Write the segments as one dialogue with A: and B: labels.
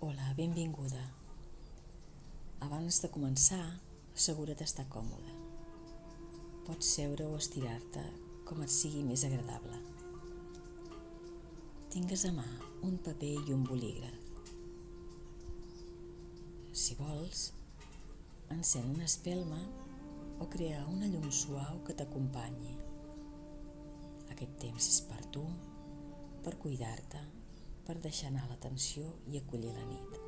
A: Hola, benvinguda. Abans de començar, assegura't d'estar còmode. Pots seure o estirar-te com et sigui més agradable. Tingues a mà un paper i un bolígraf. Si vols, encén una espelma o crea una llum suau que t'acompanyi. Aquest temps és per tu, per cuidar-te, per deixar anar la tensió i acollir la nit.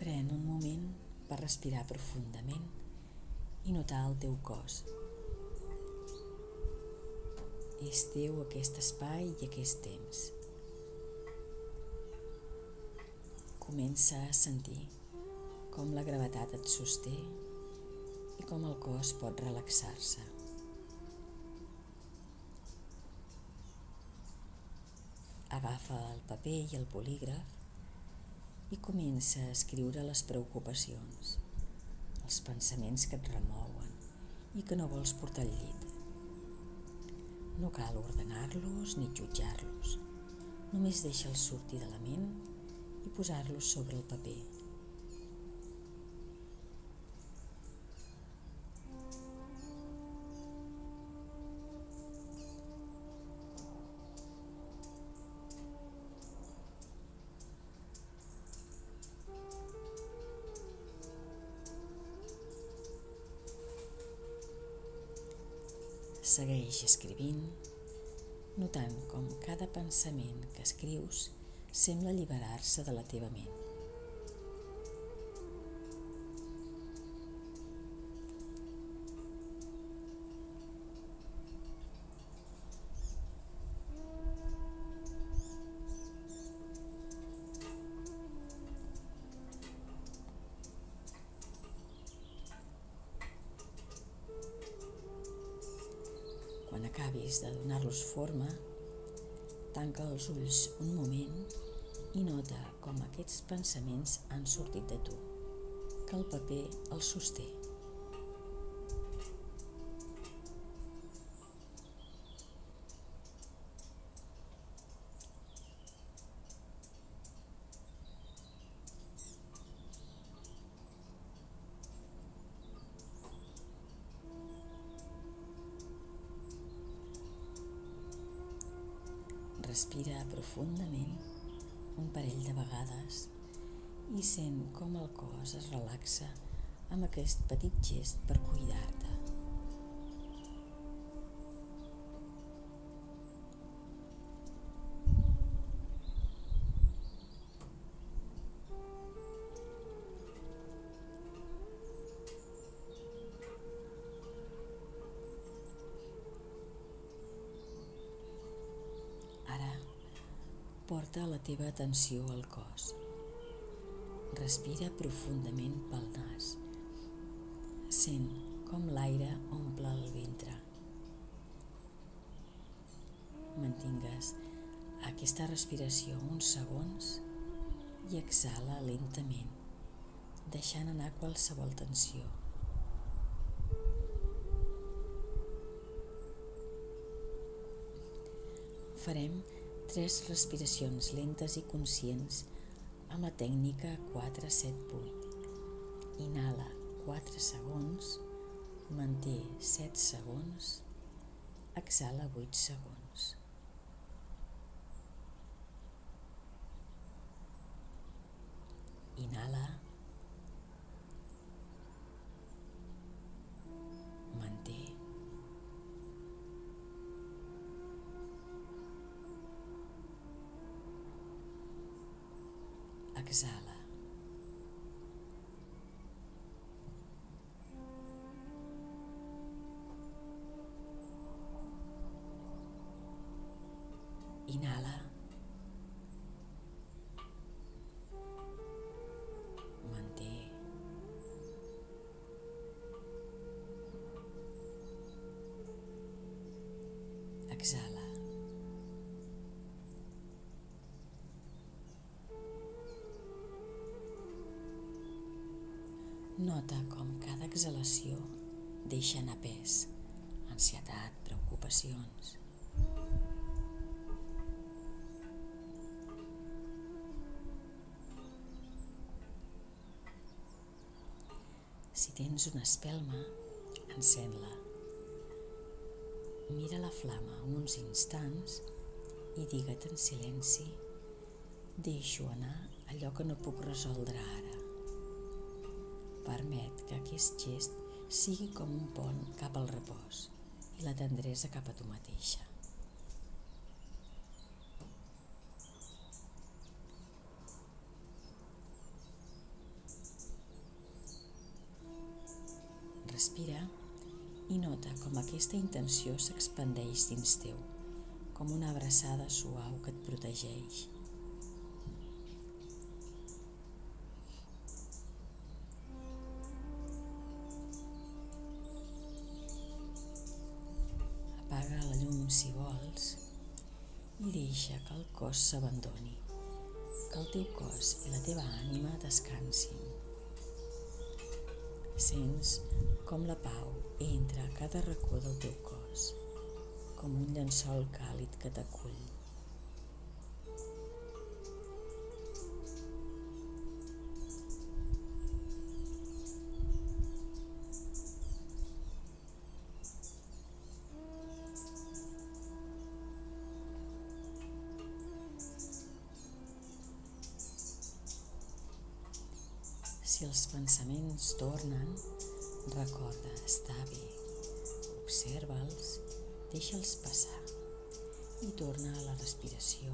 A: Pren un moment per respirar profundament i notar el teu cos. És teu aquest espai i aquest temps. Comença a sentir com la gravetat et sosté i com el cos pot relaxar-se. Agafa el paper i el bolígraf i comença a escriure les preocupacions, els pensaments que et remouen i que no vols portar al llit. No cal ordenar-los ni jutjar-los, només deixa'ls sortir de la ment i posar-los sobre el paper. Segueix escrivint, notant com cada pensament que escrius sembla alliberar-se de la teva ment. Quan acabis de donar-los forma, tanca els ulls un moment i nota com aquests pensaments han sortit de tu, que el paper els sosté. Respira profundament un parell de vegades i sent com el cos es relaxa amb aquest petit gest per cuidar-te. Ara, porta la teva atenció al cos. Respira profundament pel nas. Sent com l'aire omple el ventre. Mantingues aquesta respiració uns segons i exhala lentament, deixant anar qualsevol tensió. Farem 3 respiracions lentes i conscients amb la tècnica 4-7-8. Inhala 4 segons, manté 7 segons, exhala 8 segons. Inhala, manté, exhala. Inhala, manté, exhala. Nota com cada exhalació deixa anar pes, ansietat, preocupacions. Si tens una espelma, encén-la. Mira la flama uns instants i digue't en silenci: deixo anar allò que no puc resoldre ara. Permet que aquest gest sigui com un pont cap al repòs i la tendresa cap a tu mateixa. Respira i nota com aquesta intenció s'expandeix dins teu, com una abraçada suau que et protegeix. Apaga la llum si vols i deixa que el cos s'abandoni, que el teu cos i la teva ànima descansin. Sents com la pau entra a cada racó del teu cos, com un llençol càlid que t'acull. Si els pensaments tornen, recorda estar bé, observa'ls, deixa'ls passar i torna a la respiració,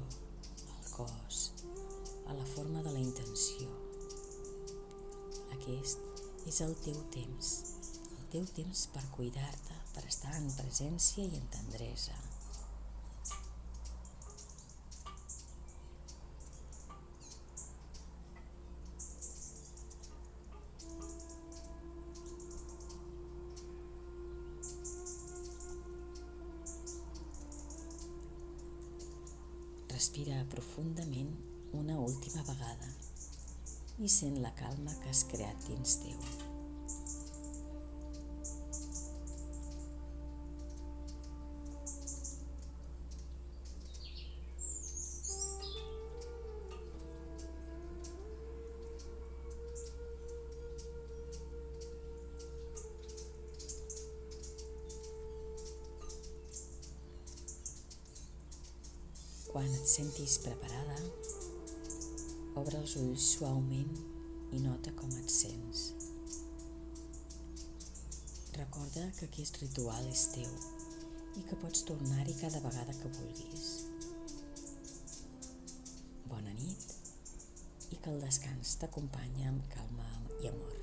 A: al cos, a la forma de la intenció. Aquest és el teu temps per cuidar-te, per estar en presència i en tendresa. Respira profundament una última vegada i sent la calma que has creat dins teu. Quan et sentis preparada, obre els ulls suaument i nota com et sents. Recorda que aquest ritual és teu i que pots tornar-hi cada vegada que vulguis. Bona nit i que el descans t'acompanyi amb calma i amor.